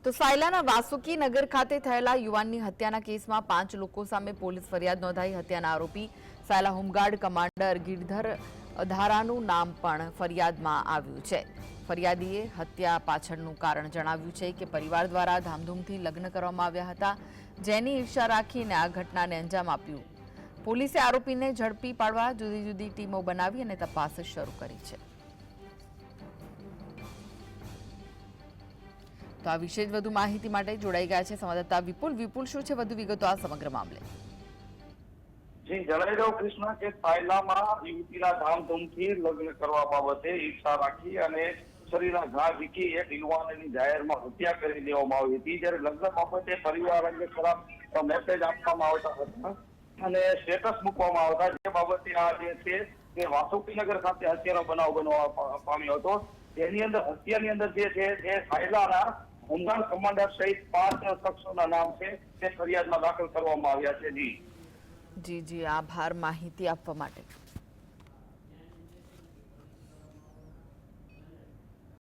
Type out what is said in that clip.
તો સાયલાના વાસુકી નગર ખાતે થયેલા યુવાનની હત્યાના કેસમાં 5 લોકો સામે પોલીસ ફરિયાદ નોંધાઈ। હત્યાના આરોપી સાયલા હોમગાર્ડ કમાન્ડર ગિરધર ધારાનું નામ પણ ફરિયાદમાં આવ્યું છે। ફરિયાદીએ હત્યા પાછળનું કારણ જણાવ્યું છે કે પરિવાર દ્વારા ધામધૂમથી લગ્ન કરવામાં આવ્યા હતા, જેની ઈર્ષા રાખીને આ ઘટનાને અંજામ આપ્યું। પોલીસે આરોપીને ઝડપી પાડવા જુદી જુદી ટીમો બનાવી અને તપાસ શરૂ કરી છે। તો આ વિશે વધુ માહિતી માટે જોડાઈ ગયા છે સંવાદદાતા વિપુલ। વિપુલ, શું છે વધુ વિગતો આ સમગ્ર મામલે? જી, જણાવી દઉં કૃષ્ણ કે સાયલામાં યુવતીના ધામધૂમથી લગ્ન કરવા બાબતે ઈચ્છા રાખી અને શરીરના ઘા વીકી એક યુવાનની જાહેરમાં હત્યા કરી દેવામાં આવી હતી। જ્યારે લગ્ન બાબતે પરિવાર અંગે ખરાબ મેસેજ આપવામાં આવતા હતા અને સ્ટેટસ મૂકવામાં આવતા, જે બાબતે આ જે છે તે વાસુકીનગર ખાતે હત્યાનો બનાવ બનવા પામ્યો હતો। તેની અંદર હત્યાની અંદર જે છે તે સાયલાના હોમગાર્ડ કમાન્ડર સહિત 5 શખ્સોના નામ છે તે ફરિયાદમાં દાખલ કરવામાં આવ્યા છે। જી જી, આભાર માહિતી આપવા માટે।